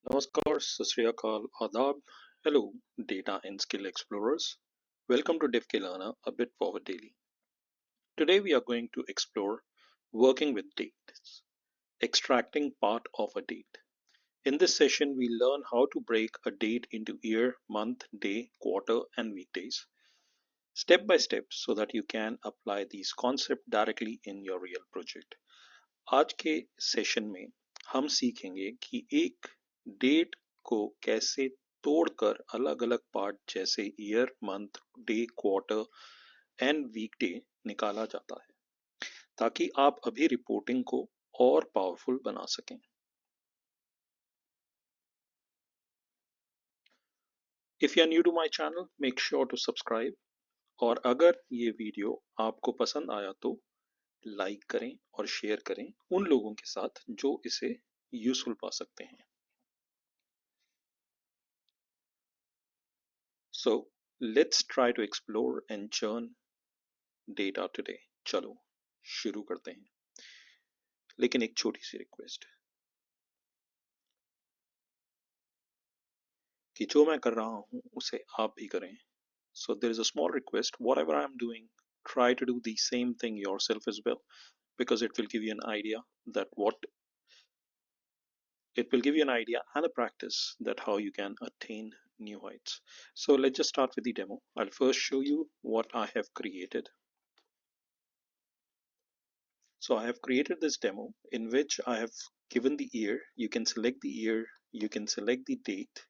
Namaskar, Sat Shri Akal, Adab. Hello, data and skill explorers. Welcome to DevKilana, a bit forward daily. Today we are going to explore working with dates, extracting part of a date. In this session, we learn how to break a date into year, month, day, quarter, and weekdays, step by step, so that you can apply these concepts directly in your real project. आज के session में हम सीखेंगे कि एक date को कैसे तोड़कर अलग अलग पार्ट जैसे year, month, day, quarter and weekday निकाला जाता है ताकि आप अभी रिपोर्टिंग को और पावरफुल बना सकें. If you are new to my channel, make sure to subscribe. और अगर ये वीडियो आपको पसंद आया तो लाइक करें और शेयर करें उन लोगों के साथ जो इसे यूजफुल पा सकते हैं. So let's try to explore and churn data today. चलो शुरू करते हैं. लेकिन एक छोटी सी रिक्वेस्ट कि जो मैं कर रहा हूं उसे आप भी करें. So there is a small request. Whatever I am doing, try to do the same thing yourself as well, because it will give you an idea and a practice that how you can attain new heights. So let's just start with the demo. I'll first show you what I have created. So I have created this demo in which I have given the year. You can select the year, you can select the date,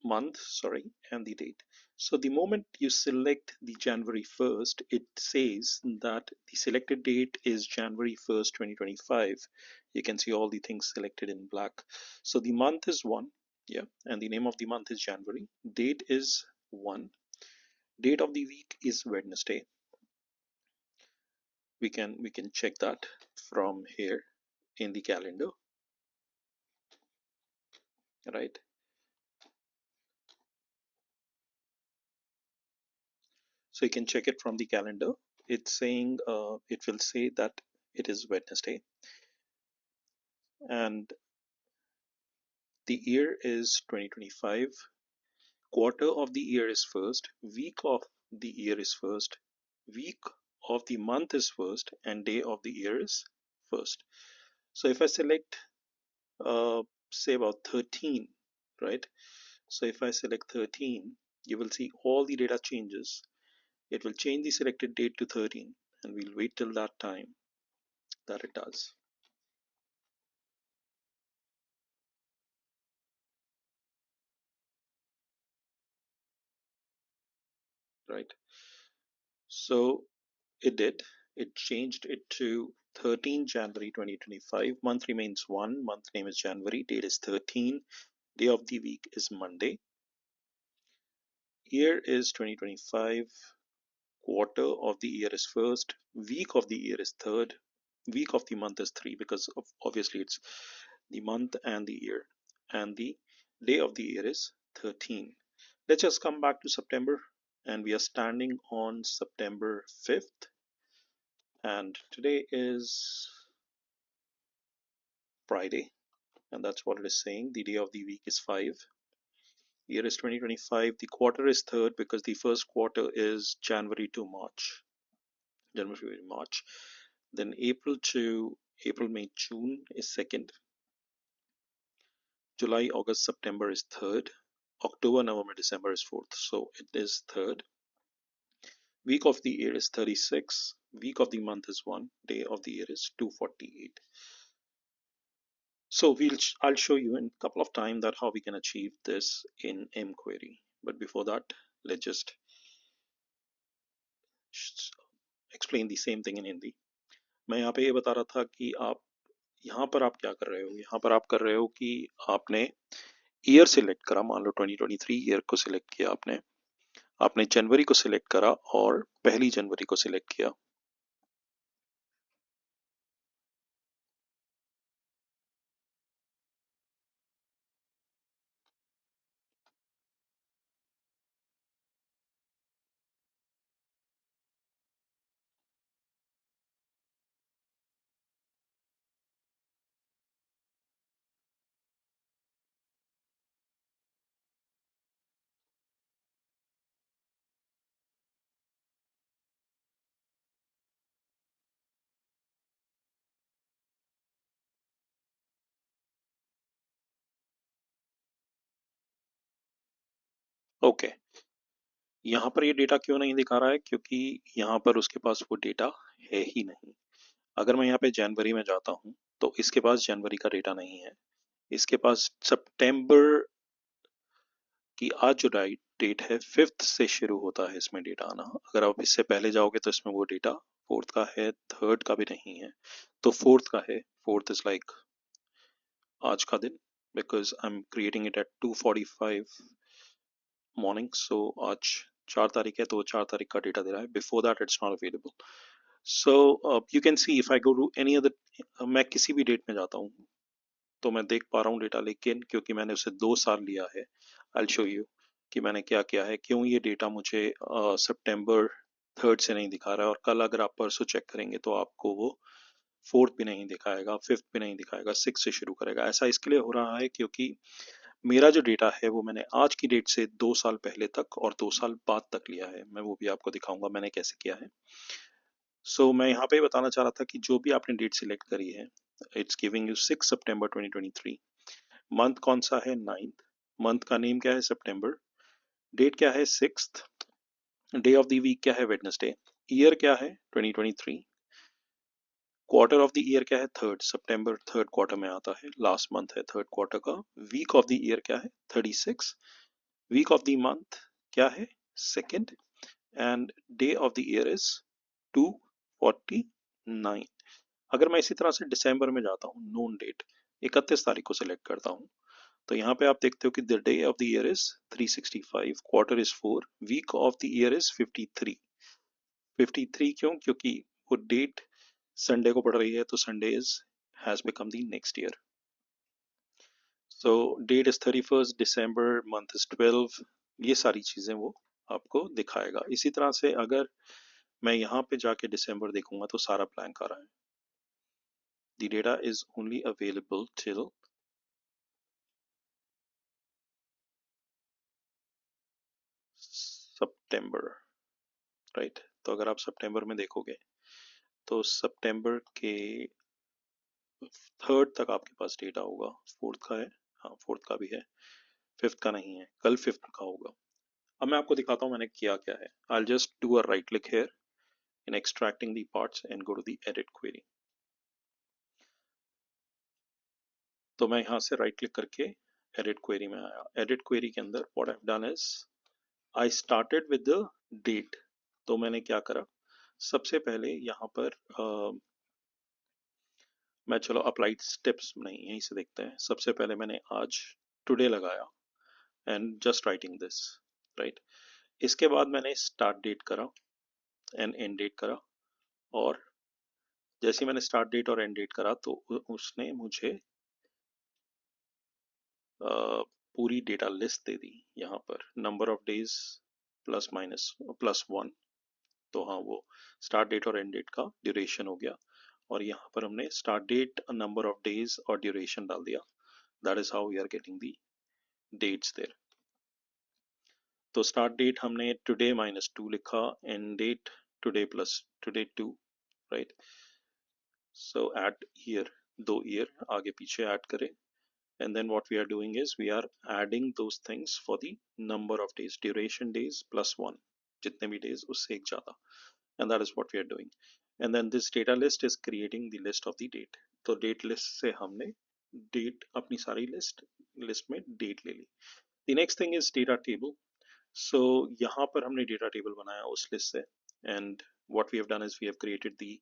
month, sorry, and the date. So the moment you select the January 1st, it says that the selected date is January 1st, 2025. You can see all the things selected in black. So the month is 1, yeah, and the name of the month is January. Date is 1. Date of the week is Wednesday. We can check that from here in the calendar, right? So you can check it from the calendar. It's saying it will say that it is Wednesday, and the year is 2025. Quarter of the year is first, week of the year is first, week of the month is first, and day of the year is first. So if I select say about 13, right? So if I select 13, you will see all the data changes. It will change the selected date to 13, and we'll wait till that time that it does. Right? So it did. It changed it to 13 January 2025. Month remains 1. Month name is January. Date is 13. Day of the week is Monday. Year is 2025. Quarter of the year is first. Week of the year is third. Week of the month is 3 because obviously it's the month and the year. And the day of the year is 13. Let's just come back to September, and we are standing on September 5th, and today is Friday, and that's what it is saying. The day of the week is 5. Year is 2025. The quarter is third because the first quarter is January to March. January, February, March. Then April, May, June is second. July, August, September is third. October, November, December is fourth. So it is third. Week of the year is 36. Week of the month is 1. Day of the year is 248. So I'll show you in a couple of time that how we can achieve this in mQuery. But before that, let's just explain the same thing in Hindi. मैं यहाँ पे ये बता रहा था कि आप यहाँ पर आप क्या कर रहे हो. यहाँ पर आप कर रहे हो कि आपने ईयर सिलेक्ट करा. मान लो 2023 ईयर को सिलेक्ट किया आपने जनवरी को सिलेक्ट करा और 1 जनवरी को सिलेक्ट किया. ओके, यहाँ पर ये डेटा क्यों नहीं दिखा रहा है? क्योंकि यहाँ पर उसके पास वो डेटा है ही नहीं। अगर मैं यहाँ पे जनवरी में जाता हूँ तो इसके पास जनवरी का डेटा नहीं है। इसके पास सितंबर की आज जो डेट है 5th से शुरू होता है इसमें डेटा आना। अगर आप इससे पहले जाओगे तो इसमें वो डेटा 4th का है, 3rd का भी नहीं है, तो 4th का है। 4th इज लाइक आज का दिन, because I am creating it at 2:45 morning. So आज 4 तारीख है तो वो 4 तारीख का डेटा दे रहा है। Before that it's not available. So you can see if I go to any other, मैं किसी भी डेट में जाता हूँ तो मैं देख पा रहा हूँ डेटा, लेकिन क्योंकि मैंने उसे 2 साल लिया है, आई शो यू कि मैंने क्या किया है, क्यों ये डेटा मुझे सितंबर 3rd से नहीं दिखा रहा है। और कल अगर आप परसों चेक करेंगे तो आपको वो 4th भी नहीं दिखाएगा, 5th भी नहीं दिखाएगा, 6th से शुरू करेगा। ऐसा इसके लिए हो रहा है क्योंकि मेरा जो डेटा है वो मैंने आज की डेट से 2 साल पहले तक और 2 साल बाद तक लिया है। मैं वो भी आपको दिखाऊंगा मैंने कैसे किया है। मैं यहाँ पे बताना चाह रहा था कि जो भी आपने डेट सिलेक्ट करी है, it's giving you 6 September 2023। Month कौन सा है? 9th। मंथ का नेम क्या है? सितंबर। डेट क्या है? 6th। Day of the week क्या है? वेडनेसडे। ईयर क्या है? 2023। क्वार्टर ऑफ द ईयर क्या है? 3rd। सितंबर 3rd क्वार्टर में आता है, लास्ट मंथ है 3rd क्वार्टर का। वीक ऑफ द ईयर क्या है? 36। वीक ऑफ द मंथ क्या है? 2nd। And day of the year is 249। अगर मैं इसी तरह से दिसंबर में जाता हूँ, नोन डेट 31 तारीख को सिलेक्ट करता हूँ, तो यहाँ पे आप देखते हो कि the day of the year is 365, quarter is 4, week of the year is 53। 53 क्यों? क्योंकि वो डेट संडे को पड़ रही है, तो Sunday is has become the next year. So date is 31st December, month is 12। ये सारी चीजें वो आपको दिखाएगा। इसी तरह से अगर मैं यहाँ पे जाके दिसंबर देखूंगा तो सारा ब्लैंक आ रहा है। The data is only available till September, right. तो अगर आप सितंबर में देखोगे तो सितंबर के 3rd तक आपके पास डेटा होगा। 4th का है, हाँ 4th का भी है, 5th का नहीं है, कल 5th का होगा। अब मैं आपको दिखाता हूँ मैंने किया क्या है। I'll just do a right click here in extracting the parts and go to the edit query। तो मैं यहाँ से राइट क्लिक करके एडिट क्वेरी में आया। एडिट क्वेरी के अंदर what I have done is I started with the date. तो मैंने क्या करा, सबसे पहले यहाँ पर मैं, चलो अप्लाइड स्टेप्स नहीं, यहीं से देखते हैं। सबसे पहले मैंने आज टुडे लगाया and just writing this, right. इसके बाद मैंने स्टार्ट डेट करा एंड एंड डेट करा, और जैसे ही मैंने स्टार्ट डेट और एंड डेट करा तो उसने मुझे पूरी डेटा लिस्ट दे दी। यहाँ पर number of days plus minus +1। तो हाँ, वो स्टार्ट डेट और एंड डेट का ड्यूरेशन हो गया, और यहाँ पर हमने start date, number of days और ड्यूरेशन डाल दिया। That is how we are getting the dates there. तो स्टार्ट डेट हमने टुडे -2 लिखा, end date today plus today 2, right. So add year, 2 year आगे पीछे ऐड करें, and then what we are doing is we are adding those things for the number of days, duration days +1, जितने भी days उससे एक ज़्यादा, and that is what we are doing। And then this data list is creating the list of the date। तो date list से हमने date, अपनी सारी list में date ले ली। The next thing is data table। so यहाँ पर हमने data table बनाया उस list से, and what we have done is we have created the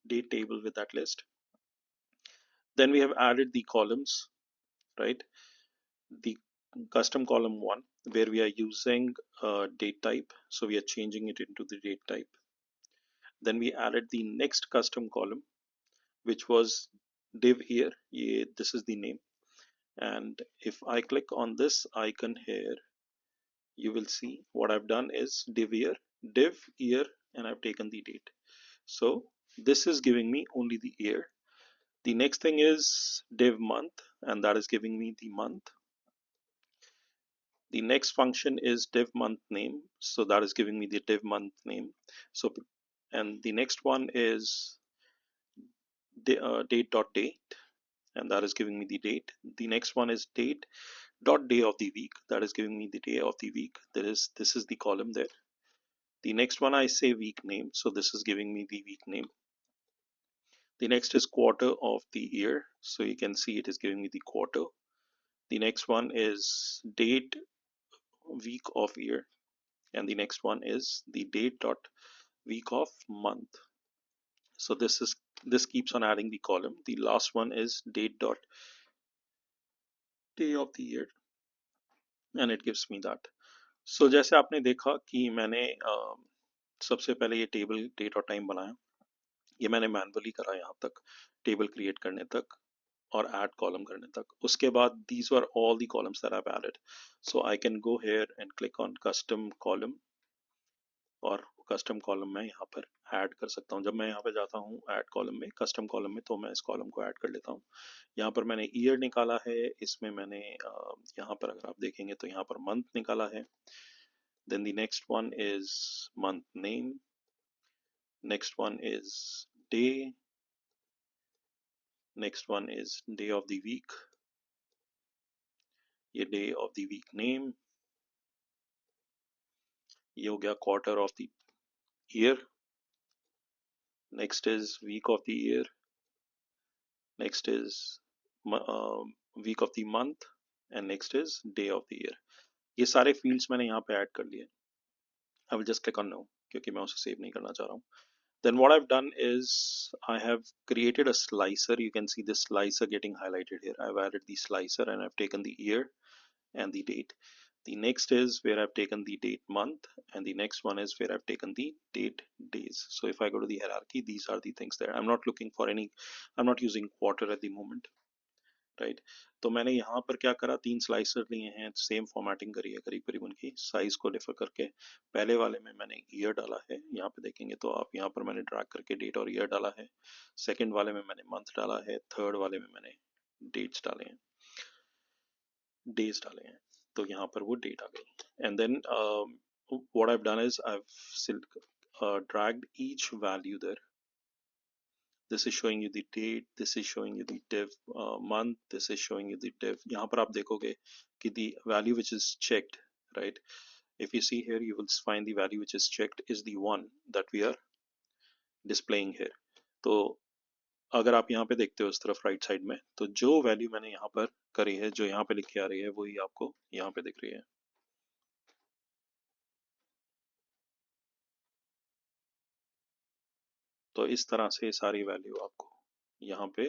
date table with that list। then we have added the columns, right? The custom column 1, where we are using date type, so we are changing it into the date type। then we added the next custom column, which was div year, this is the name। and if I click on this icon here, you will see what I've done is div year, and I've taken the date। so this is giving me only the year। the next thing is div month, and that is giving me the month। the next function is div month name, so that is giving me the div month name। so and the next one is date.date, and that is giving me the date. The next one is date dot day of the week, that is giving me the day of the week. This is the column there. The next one I say week name, so this is giving me the week name. The next is quarter of the year, so you can see it is giving me the quarter. The next one is date week of year, and the next one is the date dot week of month. So this keeps on adding the column. The last one is date dot day of the year, and it gives me that. So जैसे आपने देखा कि मैंने सबसे पहले ये table date और time बनाया, ये मैंने मैनुअली करा यहाँ तक, टेबल क्रिएट करने तक और ऐड कॉलम करने तक. उसके बाद these were all the columns that I've added. So I can go here and click on custom column, और कस्टम कॉलम मैं यहाँ पर ऐड कर सकता हूँ. जब मैं यहाँ पे जाता हूँ ऐड कॉलम में, कस्टम कॉलम में, तो मैं इस कॉलम को ऐड कर लेता हूँ. यहाँ पर मैंने ईयर निकाला है, इसमें मैंने यहाँ पर अगर आप देखेंगे तो यहाँ पर मंथ निकाला है. Then the next one is month name, next one is day, next one is day of the week, ये day of the week name, ये हो गया quarter of the year, next is week of the year, next is week of the month, and next is day of the year. ये सारे fields मैंने यहाँ पे add कर लिए. I will just click on no क्योंकि मैं उसे save नहीं करना चाह रहा हूँ. Then what I've done is I have created a slicer. You can see this slicer getting highlighted here. I've added the slicer and I've taken the year and the date. The next is where I've taken the date month, and the next one is where I've taken the date days. So if I go to the hierarchy, these are the things there. I'm not looking for any, I'm not using quarter at the moment. Right. तो मैंने यहाँ पर क्या करा, 3 slicer लिए हैं, same formatting करी है करीब करीब उनकी साइज को डिफर करके. पहले वाले में मैंने ईयर डाला है, यहाँ पे देखेंगे तो आप, यहाँ पर मैंने ड्रैग करके डेट और ईयर डाला है. सेकंड वाले में मैंने मंथ डाला है, थर्ड वाले में मैंने डेट्स डाले हैं, डेज डाले हैं, तो यहाँ पर वो डेट आ गई. And then what I've done is I've dragged each value there. This is showing you the date, this is showing you the div month, this is showing you the div. यहाँ पर आप देखोगे कि the value which is checked, right? If you see here, you will find the value which is checked is the one that we are displaying here. तो अगर आप यहाँ पे देखते हो इस तरफ राइट साइड में, तो जो वैल्यू मैंने यहाँ पर करी है, जो यहाँ पे लिखी आ रही है, वही आपको यहाँ पे दिख रही है. तो इस तरह से सारी वैल्यू आपको यहाँ पे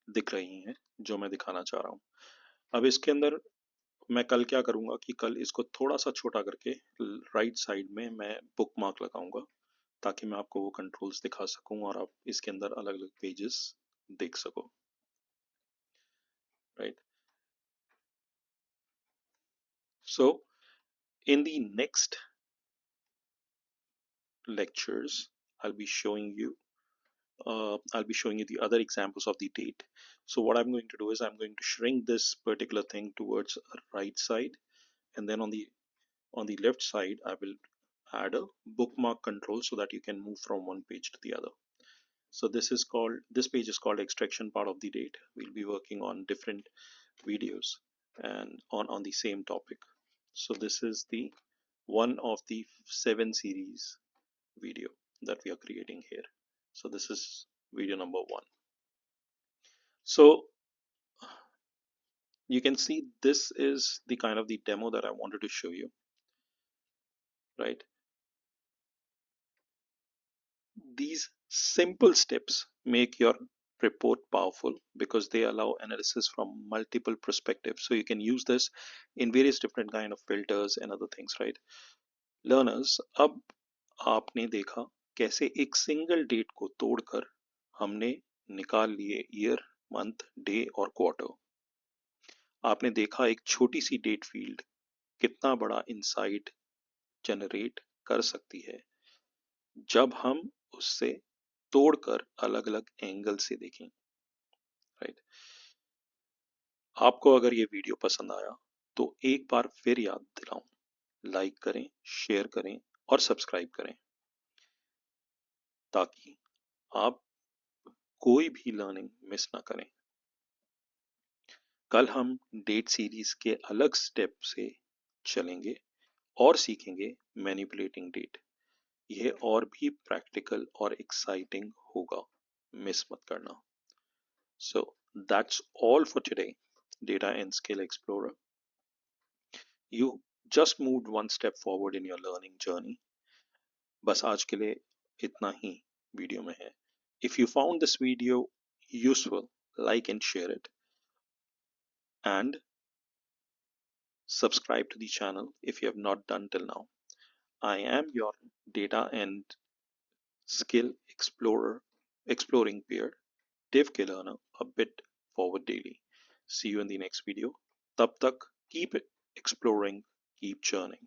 दिख रही हैं जो मैं दिखाना चाह रहा हूँ. अब इसके अंदर मैं कल क्या करूंगा कि कल इसको थोड़ा सा छोटा करके राइट साइड में मैं बुक मार्क लगाऊंगा, ताकि मैं आपको वो कंट्रोल्स दिखा सकूं और आप इसके अंदर अलग अलग पेजेस देख सको. Right. So in the next lectures I'll be showing you the other examples of the date. So what I'm going to do is I'm going to shrink this particular thing towards right side, and then on the left side I will add a bookmark control so that you can move from one page to the other. So this page is called extraction part of the date. We'll be working on different videos and on the same topic. So this is the one of the 7 series video that we are creating here. So this is video number 1. So you can see this is the kind of the demo that I wanted to show you, right? These simple steps make your report powerful because they allow analysis from multiple perspectives. So you can use this in various different kind of filters and other things, right? Learners, अब आपने देखा कैसे एक single date को तोड़कर हमने निकाल लिए ईयर, मंथ, डे और क्वार्टर. आपने देखा एक छोटी सी डेट फील्ड कितना बड़ा इंसाइट जनरेट कर सकती है जब हम उससे तोड़कर अलग अलग एंगल से देखें. राइट. आपको अगर ये वीडियो पसंद आया तो एक बार फिर याद दिलाऊं, लाइक करें, शेयर करें और सब्सक्राइब करें, ताकि आप कोई भी लर्निंग मिस ना करें. कल हम डेट सीरीज के अलग स्टेप से चलेंगे और सीखेंगे मैनिपुलेटिंग डेट। यह और भी प्रैक्टिकल और एक्साइटिंग होगा, मिस मत करना। So that's all for today, data and skill explorer. You just moved one step forward in your learning journey. बस आज के लिए इतना ही वीडियो में है। If you found this video useful, like and share it, and subscribe to the channel if you have not done till now. I am your data and skill exploring peer, Dave K. Learner, a bit forward daily. See you in the next video. Tab tak, keep exploring, keep churning.